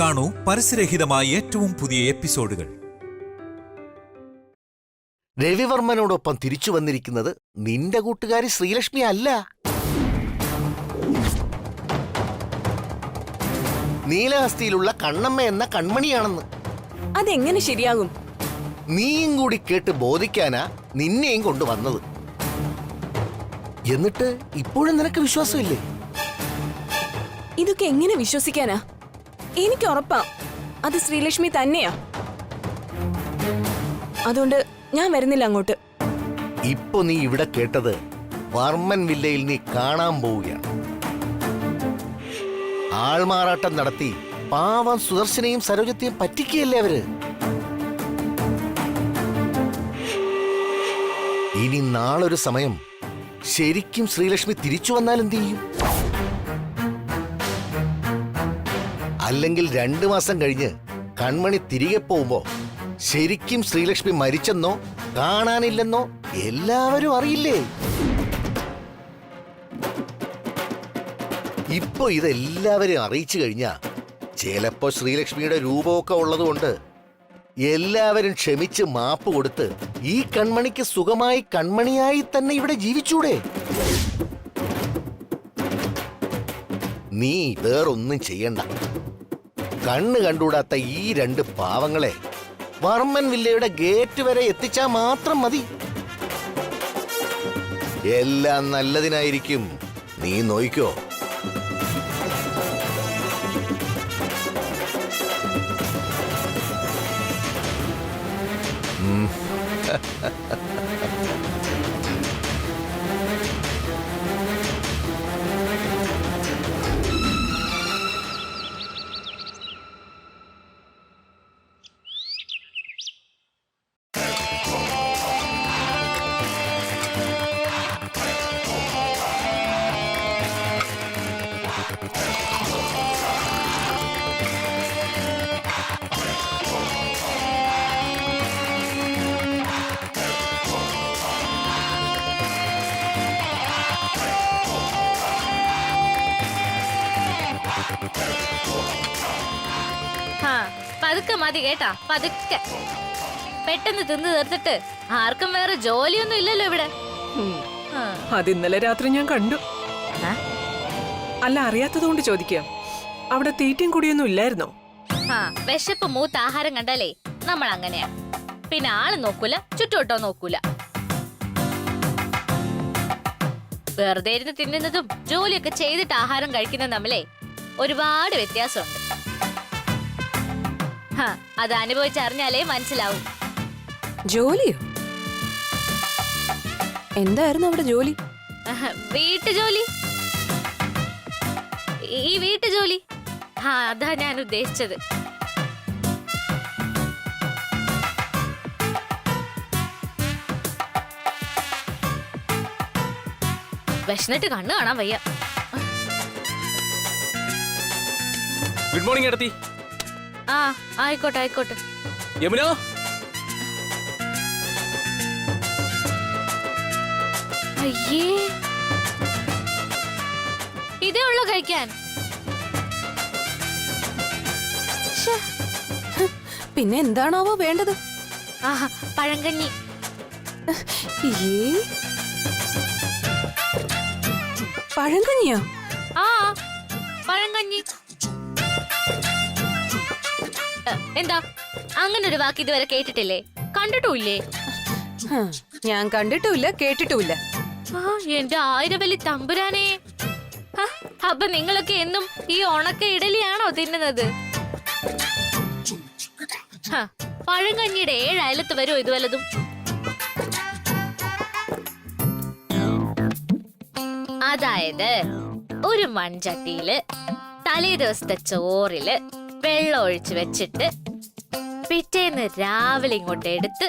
കാണൂ പരസ്യരഹിതമായ ഏറ്റവും പുതിയ എപ്പിസോഡുകൾ. രവിവർമ്മനോടൊപ്പം തിരിച്ചു വന്നിരിക്കുന്നത് നിന്റെ കൂട്ടുകാരി ശ്രീലക്ഷ്മി അല്ല, നീലഹസ്തിയിലുള്ള കണ്ണമ്മ എന്ന കൺമണിയാണെന്ന്. അതെങ്ങനെ ശരിയാകും? നീയും കൂടി കേട്ട് ബോധിക്കാനാ നിന്നെയും കൊണ്ടുവന്നത്. എന്നിട്ട് ഇപ്പോഴും നിനക്ക് വിശ്വാസമില്ലേ? ഇതൊക്കെ എങ്ങനെ വിശ്വസിക്കാനാ? എനിക്ക് ഉറപ്പാ അത് ശ്രീലക്ഷ്മി തന്നെയാ. അതുകൊണ്ട് ഞാൻ വരുന്നില്ല അങ്ങോട്ട്. ഇപ്പൊ നീ ഇവിടെ കേട്ടത് വർമ്മൻ വില്ലയിൽ നീ കാണാൻ പോവുകയാണ്. ആൾമാറാട്ടം നടത്തി പാവം സുദർശനെയും സരോജത്തെയും പറ്റിക്കുകയല്ലേ അവര്. ഇനി നാളൊരു സമയം ശരിക്കും ശ്രീലക്ഷ്മി തിരിച്ചു വന്നാൽ എന്ത് ചെയ്യും? അല്ലെങ്കിൽ 2 മാസം കഴിഞ്ഞ് കൺമണി തിരികെ പോകുമ്പോ ശരിക്കും ശ്രീലക്ഷ്മി മരിച്ചെന്നോ കാണാനില്ലെന്നോ എല്ലാവരും അറിയില്ലേ? ഇപ്പൊ ഇതെല്ലാവരെയും അറിയിച്ചു കഴിഞ്ഞാ ചിലപ്പോ ശ്രീലക്ഷ്മിയുടെ രൂപമൊക്കെ ഉള്ളതുകൊണ്ട് എല്ലാവരും ക്ഷമിച്ച് മാപ്പ് കൊടുത്ത് ഈ കൺമണിക്ക് സുഖമായി കൺമണിയായി തന്നെ ഇവിടെ ജീവിച്ചൂടെ? നീ വേറൊന്നും ചെയ്യണ്ട. കണ്ണ് കണ്ടുകൂടാത്ത ഈ 2 പാവങ്ങളെ വർമ്മൻ വില്ലയുടെ ഗേറ്റ് വരെ എത്തിച്ചാൽ മാത്രം മതി. എല്ലാം നല്ലതിനായിരിക്കും. നീ നോയിക്കോ. പതുക്കെ മതി കേട്ടാ, പതുക്കെ. പെട്ടെന്ന് തിന്നു തീർത്തിട്ട് ആർക്കും വേറെ ജോലിയൊന്നും ഇല്ലല്ലോ ഇവിടെ. അത് ഇന്നലെ രാത്രി ഞാൻ കണ്ടു. അല്ല, അറിയാത്തതുകൊണ്ട് ചോദിക്കാം, അവിടെ തീറ്റയും കുടിയൊന്നും ഇല്ലായിരുന്നോ? വിശപ്പ് മൂത്ത ആഹാരം കണ്ടാലേ നമ്മൾ അങ്ങനെയാ. പിന്നെ ആള് നോക്കൂല, ചുറ്റോട്ടോ നോക്കൂല. വെറുതെ ഇരുന്ന് തിന്നുന്നതും ജോലിയൊക്കെ ചെയ്തിട്ട് ആഹാരം കഴിക്കുന്നതും തമ്മിലേ ഒരുപാട് വ്യത്യാസമുണ്ട്. അത് അനുഭവിച്ചറിഞ്ഞാലേ മനസ്സിലാവും. ജോലിയോ? എന്തായിരുന്നു അവിടെ ജോലി? വീട്ടുജോലി. ഈ വീട്ടുജോലി അതാ ഞാൻ ഉദ്ദേശിച്ചത്. വിശന്നിട്ട് കണ്ണു കാണാൻ വയ്യ. ഗുഡ് മോർണിംഗ് ഏട്ടത്തി. ആയിക്കോട്ടെ ആയിക്കോട്ടെ. യമുന, അയ്യേ, ഇതേ ഉള്ളു കഴിക്കാൻ? പിന്നെ എന്താണാവോ വേണ്ടത്? പഴങ്കഞ്ഞി. പഴങ്കഞ്ഞിയോ? പഴങ്കഞ്ഞി. എന്താ അങ്ങനെ ഒരു വാക്ക് ഇതുവരെ കേട്ടിട്ടില്ലേ? കണ്ടിട്ടുമില്ലേ? ഞാൻ കണ്ടിട്ടുമില്ല, കേട്ടിട്ടുമില്ല. എന്റെ ആയിരവലി തമ്പുരാനെ. അപ്പൊ നിങ്ങളൊക്കെ എന്നും ഈ ഉണക്ക ഇഡലിയാണോ തിന്നുന്നത്? പഴങ്കഞ്ഞിയുടെ 7 അയലത്ത് വരുമോ ഇത് വല്ലതും? അതായത് ഒരു മൺചട്ടിയില് തലേ ദിവസത്തെ ചോറില് വെള്ളം ഒഴിച്ച് വെച്ചിട്ട് പിറ്റേന്ന് രാവിലെ ഇങ്ങോട്ട് എടുത്ത്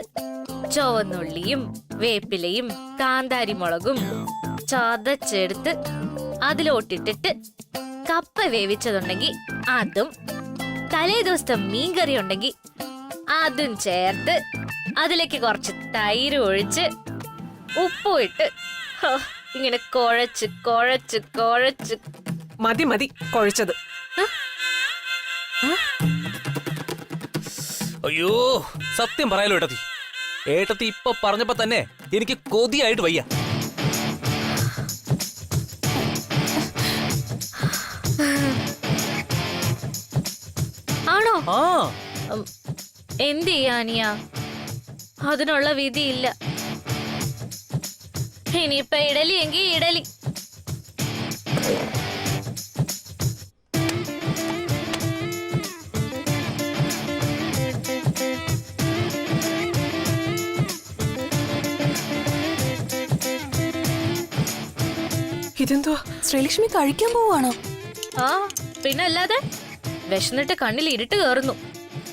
ചുവന്നുള്ളിയും വേപ്പിലയും കാന്താരി മുളകും ചതച്ചെടുത്ത് അതിലോട്ടിട്ടിട്ട് കപ്പ വേവിച്ചതുണ്ടെങ്കിൽ അതും, തലേ ദിവസത്തെ മീൻകറി ഉണ്ടെങ്കിൽ അതും ചേർത്ത് അതിലേക്ക് കുറച്ച് തൈര് ഒഴിച്ച് ഉപ്പും ഇട്ട് ഇങ്ങനെ കുഴച്ച് കുഴച്ച് കുഴച്ച്. മതി മതി കുഴച്ചത്. അയ്യോ സത്യം പറയാലോ ഏട്ടത്തി. ഏട്ടത്തി ഇപ്പൊ പറഞ്ഞപ്പോ തന്നെ എനിക്ക് കൊതിയായിട്ട് വയ്യ. ആണോ? ആ എന്ത് ചെയ്യാനിയാ, അതിനുള്ള വിധിയില്ല. ഇനിയിപ്പൊ ഇഡലി എങ്കിൽ ഇഡലി. ഇതെന്തോ? ശ്രീലക്ഷ്മി കഴിക്കാൻ പോവാണോ? ആ പിന്നെ അല്ലാതെ, വിശന്നിട്ട് കണ്ണിൽ ഇരുട്ട് കയറുന്നു,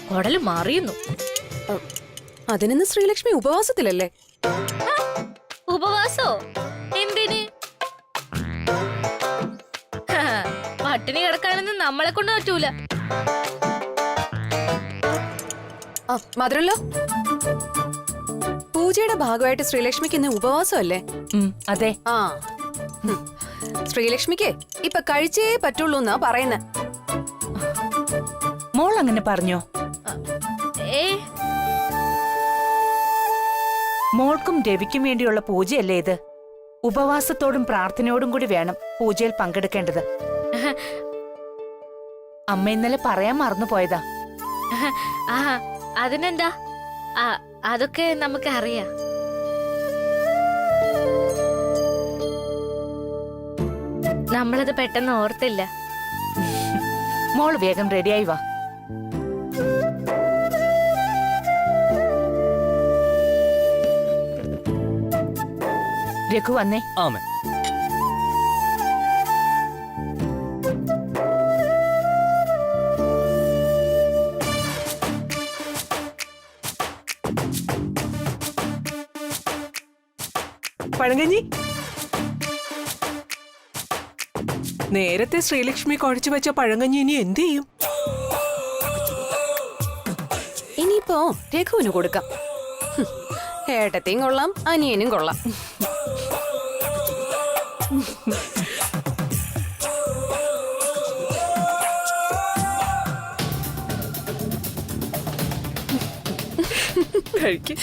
കുടല് മറിയുന്നു. അതിനിന്ന് ശ്രീലക്ഷ്മി ഉപവാസത്തിലല്ലേ? ഉപവാസോ? എന്തിന്? പട്ടിണി കിടക്കാനൊന്നും നമ്മളെ കൊണ്ട് പറ്റൂല. മാത്രല്ലോ, പൂജയുടെ ഭാഗമായിട്ട് ശ്രീലക്ഷ്മിക്ക് ഇന്ന് ഉപവാസമല്ലേ? അതെ. ആ ശ്രീലക്ഷ്മിക്ക് ഇപ്പൊ കഴിച്ചേ പറ്റുള്ളൂ എന്നാ പറയുന്നത്. മോൾ അങ്ങനെ പറഞ്ഞോ? ഏ മോൾക്കും രവിക്കും വേണ്ടിയുള്ള പൂജയല്ലേ ഇത്? ഉപവാസത്തോടും പ്രാർത്ഥനയോടും കൂടി വേണം പൂജയിൽ പങ്കെടുക്കേണ്ടത്. അമ്മ ഇന്നലെ പറയാൻ മറന്നുപോയതാ. ആ അതിനെന്താ, അതൊക്കെ നമുക്ക് അറിയാം. നമ്മളത് പെട്ടെന്ന് ഓർത്തില്ല. മോൾ വേഗം റെഡിയായി വാ. രഘു വന്നേ. ആമേ. പഴങ്കഞ്ഞി. നേരത്തെ ശ്രീലക്ഷ്മി കുഴച്ചു വെച്ച പഴങ്കഞ്ഞി ഇനി എന്ത് ചെയ്യും? ഇനിയിപ്പോ രഘുവിന് കൊടുക്കാം. ഏട്ടത്തെയും കൊള്ളാം, അനിയനും കൊള്ളാം. കഴിക്ക്.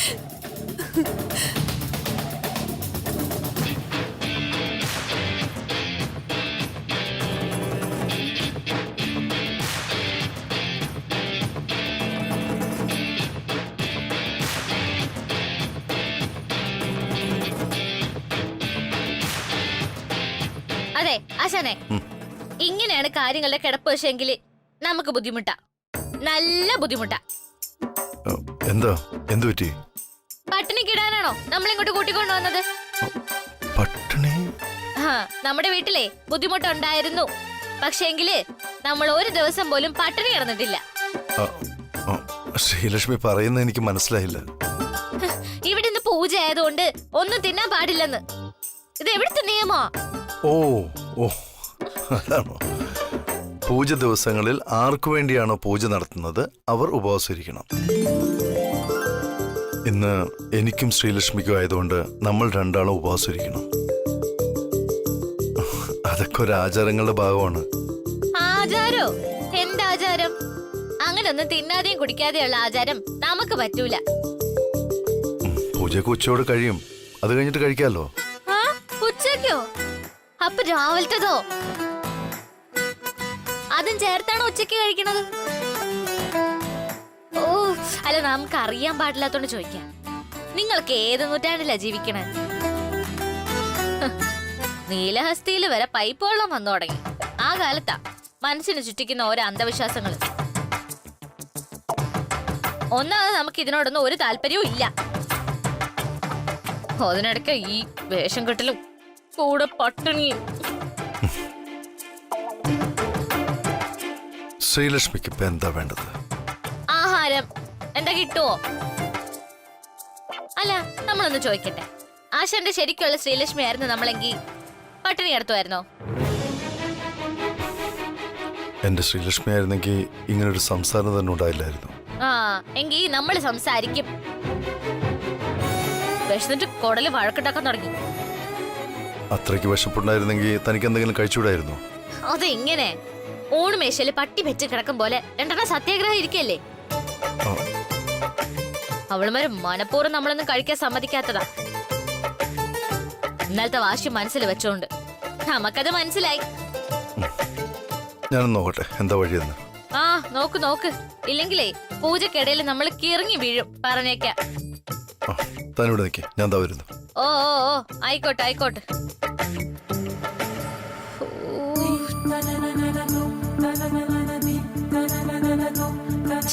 അതെ ആശാനെ, ഇങ്ങനെയാണ് കാര്യങ്ങളുടെ കിടപ്പ് വശമെങ്കിൽ നമുക്ക് ബുദ്ധിമുട്ടാ, നല്ല ബുദ്ധിമുട്ടാ. എന്താ എന്തു പറ്റി? പട്ടിണിക്കിടാനാണോ നമ്മളിങ്ങോട്ട് കൂട്ടിക്കൊണ്ടു വന്നത്? പട്ടിണി? ആ നമ്മുടെ വീട്ടിലെ ബുദ്ധിമുട്ടുണ്ടായിരുന്നു, പക്ഷേങ്കില് നമ്മൾ ഒരു ദിവസം പോലും പട്ടിണി കിടന്നിട്ടില്ല. ശ്രീലക്ഷ്മി പറയുന്നത് എനിക്ക് മനസ്സിലായില്ല. ഇവിടെ ഇന്ന് പൂജ ആയതുകൊണ്ട് ഒന്നും തിന്നാൻ പാടില്ലെന്ന്. ഇത് എവിടുത്തെ നിയമോ? ഓ ഓ അതാണോ? പൂജ ദിവസങ്ങളിൽ ആർക്കു വേണ്ടിയാണോ പൂജ നടത്തുന്നത് അവർ ഉപവാസിരിക്കണം. ഇന്ന് എനിക്കും ശ്രീലക്ഷ്മിക്കും ആയതുകൊണ്ട് നമ്മൾ രണ്ടാളും ഉപവാസിരിക്കണം. അതൊക്കെ ഒരു ആചാരങ്ങളുടെ ഭാഗമാണ്. ആചാരോ? എന്താചാരം? അങ്ങനൊന്നും തിന്നാതെയും കുടിക്കാതെയുള്ള ആചാരം നമുക്ക് പറ്റൂല. പൂജയൊക്കെ ഉച്ചയോട് കഴിയും, അത് കഴിഞ്ഞിട്ട് കഴിക്കാമല്ലോ. ആ ഉച്ചക്കോ? അപ്പൊ രാവിലത്തതോ? അതും ചേർത്താണോ ഉച്ചക്ക് കഴിക്കണത്? ഓ അല്ല, നമുക്ക് അറിയാൻ പാടില്ലാത്തോണ്ട് ചോദിക്കാം. നിങ്ങൾക്ക് ഏത് നൂറ്റാണ്ടിലാ ജീവിക്കണേ? നീലഹസ്തിയില് വരെ പൈപ്പ് വെള്ളം വന്നു തുടങ്ങി. ആ കാലത്താ മനസ്സിന് ചുറ്റിക്കുന്ന ഓരോ അന്ധവിശ്വാസങ്ങള്. ഒന്നാമത് നമുക്ക് ഇതിനോടൊന്നും ഒരു താല്പര്യവും ഇല്ല. അതിനിടയ്ക്ക് ഈ വേഷം കെട്ടലും കൂടെ പട്ടിണിയും. ശ്രീലക്ഷ്മിക്ക് ഇപ്പൊ എന്താ വേണ്ടത്? ആഹാരം എന്താ കിട്ടുവോ? അല്ല നമ്മളൊന്ന് ചോദിക്കട്ടെ, ആശാന്റെ ശരിക്കുള്ള ശ്രീലക്ഷ്മി ആയിരുന്നു നമ്മളെങ്കിൽ പട്ടിണി കിടത്തുമായിരുന്നോ? എന്റെ ശ്രീലക്ഷ്മി ആയിരുന്നെങ്കിൽ ഇങ്ങനൊരു സംസാരം തന്നെ ഉണ്ടായില്ലായിരുന്നു. ആ എങ്കിൽ നമ്മൾ സംസാരിക്കും. വിശന്നിട്ട് കുടല് വഴക്കുണ്ടാക്കാൻ തുടങ്ങി. അത്രയ്ക്ക് വിശപ്പുണ്ടായിരുന്നെങ്കിൽ തനിക്ക് എന്തെങ്കിലും കഴിച്ചുകൂടായിരുന്നു? അതെങ്ങനെ? ഊണുമേശയില് പട്ടി വെച്ച് കിടക്കും പോലെ രണ്ടെണ്ണം സത്യാഗ്രഹം ഇരിക്കല്ലേ. ആ, അവളുമാര് മനഃപൂർവ്വം നമ്മളൊന്നും കഴിക്കാൻ സമ്മതിക്കാത്തതാ. ഇന്നലത്തെ വാശി മനസ്സിൽ വെച്ചോണ്ട് നമുക്കത് മനസ്സിലായി. ഞാനൊന്ന് നോക്കട്ടെ എന്താ വഴിയെന്ന്. ആ നോക്ക് നോക്ക്, ഇല്ലെങ്കിലേ പൂജക്കിടയിൽ നമ്മൾ കിറങ്ങി വീഴും പറഞ്ഞേക്കാം. ആ, താനിവിടെ നിൽക്കേ, ഞാൻ എന്താ വരുന്നു. ഓ ഓ ഓ ആയിക്കോട്ടെ ആയിക്കോട്ടെ.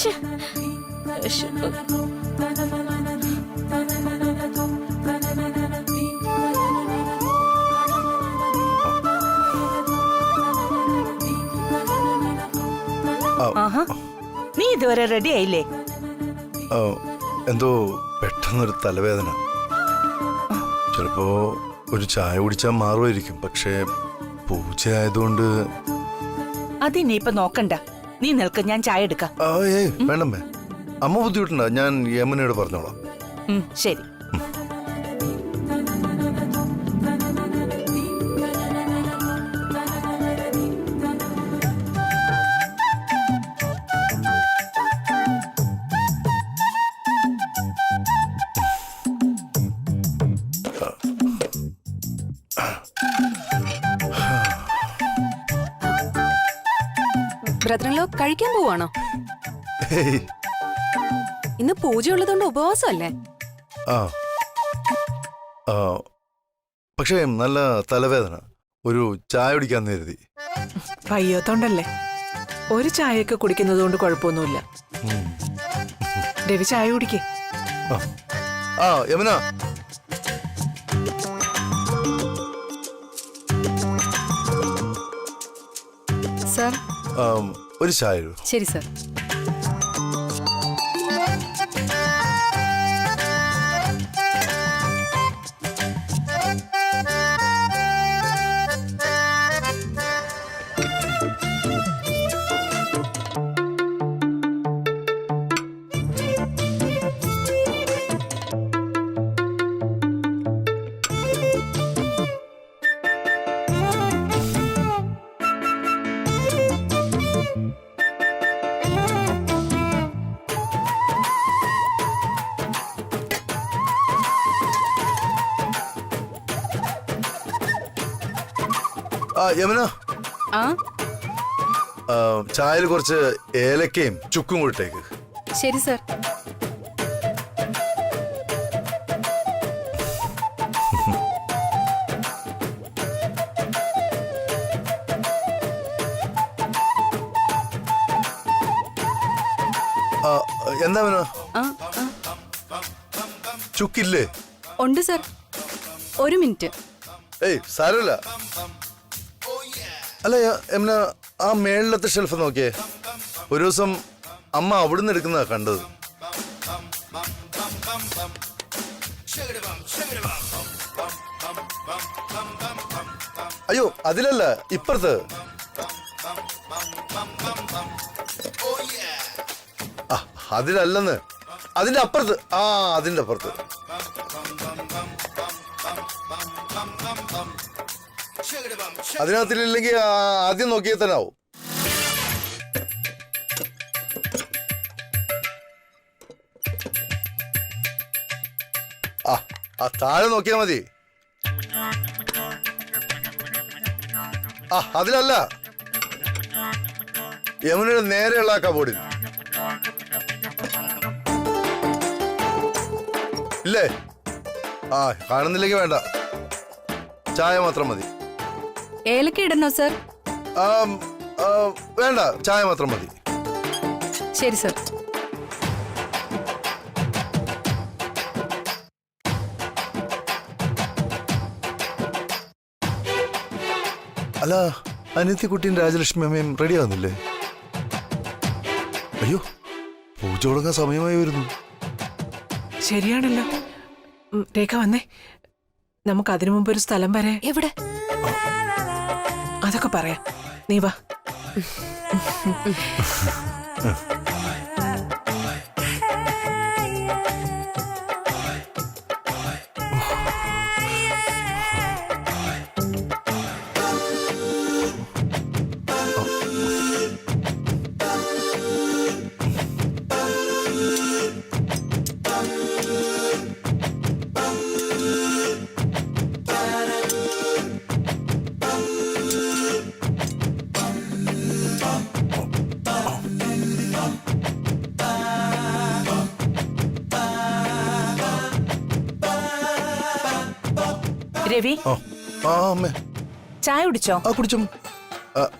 ഛെ, വിശപ്പ്. ആഹാ നീ ഇതുവരെ റെഡി ആയില്ലേ? ആ, എന്തോ പെട്ടെന്നൊരു തലവേദന. ചിലപ്പോ ഒരു ചായ കുടിച്ചാൽ മാറുമായിരിക്കും, പക്ഷേ പൂജ ആയതുകൊണ്ട്. അതിനിയിപ്പൊ നോക്കണ്ട, നീ നിൽക്ക്, ഞാൻ ചായ എടുക്കാം. ആ, ഏയ് വേണ്ടമ്മേ, അമ്മ ബുദ്ധിമുട്ടുണ്ടോ? ഞാൻ യമുനയോട് പറഞ്ഞോളാം. ശരി. ബ്രദറിലോ കഴിക്കാൻ പോവാണോ? ഏയ്, ഇന്ന് പൂജ ഉള്ളതുകൊണ്ട് ഉപവാസമല്ലേ? ആ ആ, പക്ഷേ നല്ല തലവേദന, ഒരു ചായ കുടിക്കാന്ന് കരുതി. വയ്യാത്തോണ്ടല്ലേ. ഒരു ചായയൊക്കെ കുടിക്കുന്നത് കൊണ്ട് കുഴപ്പമൊന്നുമില്ല. രവി ചായ കുടിക്കേ. ആ, ആ യമുന, സർ. ഒരു ചായ ഇടൂ. ശരി സർ. ആ യമുന, ആ ചായയിൽ കുറച്ച് ഏലക്കയും ചുക്കും കൂട്ടേക്ക്. ശരി സർ. എന്താ യമുന, ആ ചുക്കില്ലേ? ഉണ്ട് സർ, ഒരു മിനിറ്റ്. ഏയ് സാരമില്ല. അല്ല യമുന, ആ മേളിലത്തെ ഷെൽഫ് നോക്കിയേ. ഒരു ദിവസം അമ്മ അവിടുന്ന് എടുക്കുന്നതാ കണ്ടത്. അയ്യോ അതിലല്ല, ഇപ്പുറത്ത്. ആ അതിലല്ലെന്ന്, അതിന്റെ അപ്പുറത്ത്. ആ അതിന്റെ അപ്പുറത്ത്. അതിനകത്തില്ലെങ്കിൽ ആദ്യം നോക്കിയാൽ തന്നെ ആവും. ആ താഴെ നോക്കിയാ മതി. ആ അതിലല്ല, യമുനയുടെ നേരെയുള്ള കബോർഡിൽ ഇല്ലേ? ആ കാണുന്നില്ലെങ്കിൽ വേണ്ട, ചായ മാത്രം മതി. ഏലക്ക ഇടണോ സർ? വേണ്ട, ചായ മാത്രം മതി. ശരി സർ. അല്ല, അനിത്യക്കുട്ടിയും രാജലക്ഷ്മി അമ്മയും റെഡി ആവുന്നില്ലേ? അയ്യോ, പൂജ തുടങ്ങാൻ സമയമായി വരുന്നു. ശരിയാണല്ലോ. രേഖ വന്നേ, നമുക്ക് അതിനു മുമ്പ് ഒരു സ്ഥലം വരെ. എവിടെ? അതൊക്കെ പറയാം, നീ വാ. രവി ആ ആ അമ്മേ ചായ കുടിച്ചോ? ആ കുടിച്ചും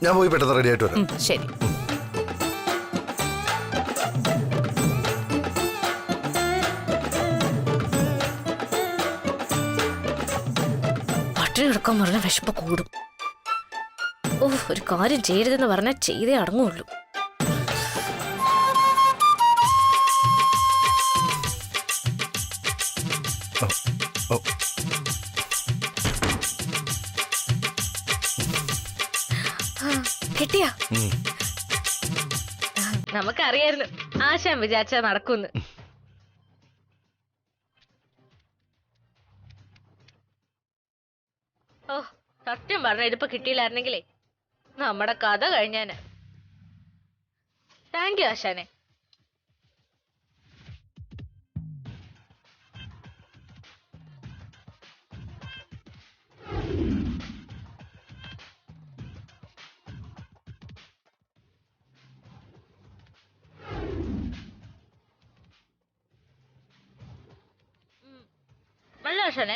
ഞാൻ പോയി പെട്ടെന്ന് റെഡി ആയിട്ട് വരാം. ശരി. പട്ടിണി കിടക്കാൻ പറഞ്ഞ വിശപ്പ് കൂടും. ഓ, ഒരു കാര്യം ചെയ്യരുതെന്ന് പറഞ്ഞാൽ ചെയ്തേ അടങ്ങുള്ളൂ. ഓ, കിട്ടിയാ? നമുക്കറിയായിരുന്നു ആശാൻ വിചാരിച്ചാ നടക്കുന്നു. ഓ, സത്യം പറഞ്ഞ ഇതിപ്പോ കിട്ടിയില്ലായിരുന്നെങ്കിലേ നമ്മുടെ കഥ കഴിഞ്ഞാന്. താങ്ക് യു ആശാനെ. അല്ല ആശാനെ,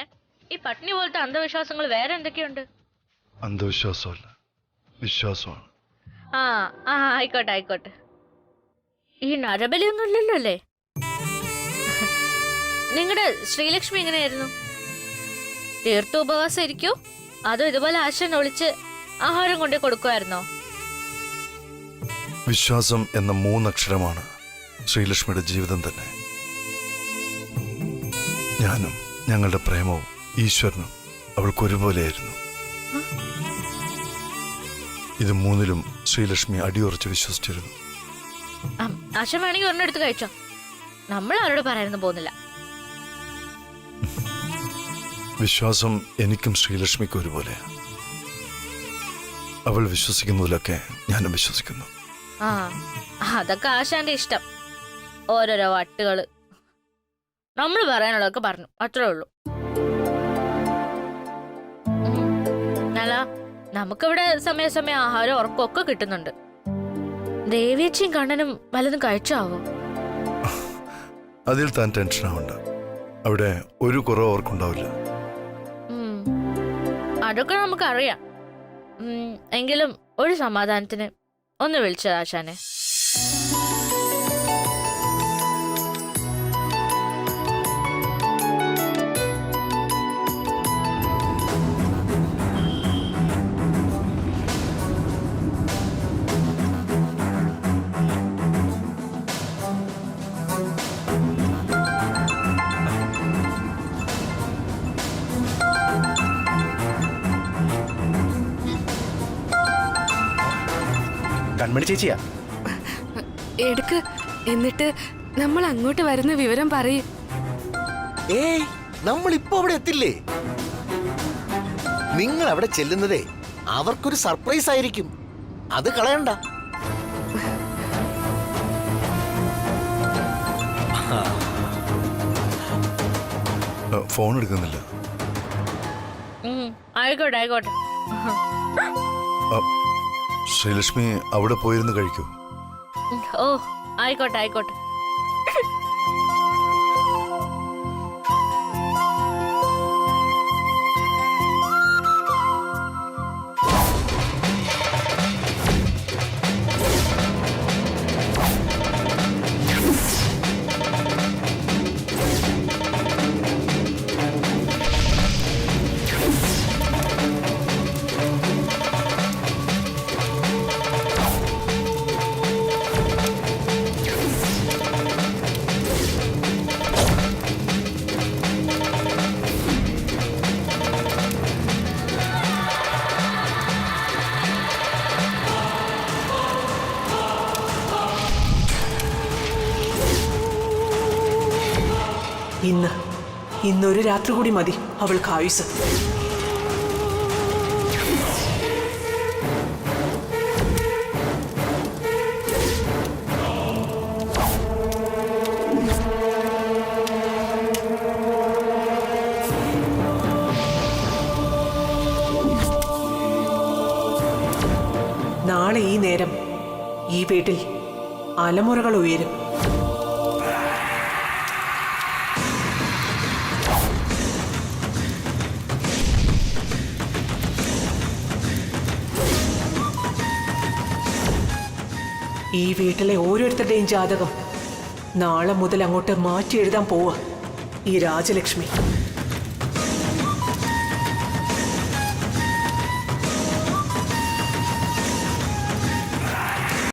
ഈ പട്ടിണി പോലത്തെ അന്ധവിശ്വാസങ്ങൾ വേറെ എന്തൊക്കെയുണ്ട്? അന്ധവിശ്വാസമല്ല, വിശ്വാസമാണ്. ആ ആ ആയിക്കോട്ടെ ആയിക്കോട്ടെ. ഈ നരബലിയൊന്നും ഇല്ലല്ലോ അല്ലേ? നിങ്ങളുടെ ശ്രീലക്ഷ്മി എങ്ങനെയായിരുന്നു? തീർത്ത ഉപവാസം ഇരിക്കോ അതോ ഇതുപോലെ ആശാൻ ഒളിച്ച് ആഹാരം കൊണ്ടേ കൊടുക്കുമായിരുന്നോ? വിശ്വാസം എന്ന 3 അക്ഷരമാണ് ശ്രീലക്ഷ്മിയുടെ ജീവിതം തന്നെ. ഞാനും ഞങ്ങളുടെ പ്രേമവും ഈശ്വരനും അവൾക്ക് ഒരുപോലെയായിരുന്നു. ഇത് 3ലും ശ്രീലക്ഷ്മി അടിയുറച്ച് വിശ്വസിച്ചിരുന്നു. ആശാൻ വേണമെങ്കിൽ ഒരെണ്ണെടുത്ത് കഴിച്ചോ, നമ്മൾ ആരോട് പറയാനൊന്നും പോകുന്നില്ല. വിശ്വാസം എനിക്കും ശ്രീലക്ഷ്മിക്കും ഒരുപോലെയാണ്. അവൾ വിശ്വസിക്കുന്നതിലൊക്കെ ഞാനും വിശ്വസിക്കുന്നു. ആ, അതൊക്കെ ആശാന്റെ ഇഷ്ടം. ഓരോരോ വട്ടുകള്. നമ്മൾ പറയാനുള്ളതൊക്കെ പറഞ്ഞു, അത്രേ ഉള്ളൂ. അല്ല, നമുക്കിവിടെ സമയാസമയം ആഹാരം ഉറക്കമൊക്കെ കിട്ടുന്നുണ്ട്. ദേവേച്ചിയും കണ്ണനും വല്ലതും കഴിച്ചാവോ? അതിൽ താൻ ടെൻഷൻ ആവണ്ട. അവിടെ ഒരു കുറവ് അവർക്കുണ്ടാവില്ല. അതൊക്കെ നമുക്കറിയാം. എങ്കിലും ഒരു സമാധാനത്തിന് ഒന്ന് വിളിച്ചത് ആശാനെ. കൺമണി ചേച്ചിയാ? എടുക്ക്, എന്നിട്ട് നമ്മൾ അങ്ങോട്ട് വരുന്ന വിവരം പറയും. ഏയ്, നമ്മൾ ഇപ്പൊ അവിടെ എത്തില്ലേ? നിങ്ങൾ അവിടെ ചെല്ലുന്നതേ അവർക്കൊരു സർപ്രൈസ് ആയിരിക്കും. അത് കളയണ്ട. ഫോൺ എടുക്കുന്നില്ല. ആയിക്കോട്ടെ ആയിക്കോട്ടെ. ശ്രീലക്ഷ്മി അവിടെ പോയിരുന്ന് കഴിക്കൂ. ഓ, ആയിക്കോട്ടെ ആയിക്കോട്ടെ. ഇന്നൊരു രാത്രി കൂടി മതി അവൾക്ക് ആയുസ്. നാളെ ഈ നേരം ഈ വീട്ടിൽ അലമുറകൾ ഉയരും. ഈ വീട്ടിലെ ഓരോരുത്തരുടെയും ജാതകം നാളെ മുതൽ അങ്ങോട്ട് മാറ്റി എഴുതാൻ പോവാ ഈ രാജലക്ഷ്മി.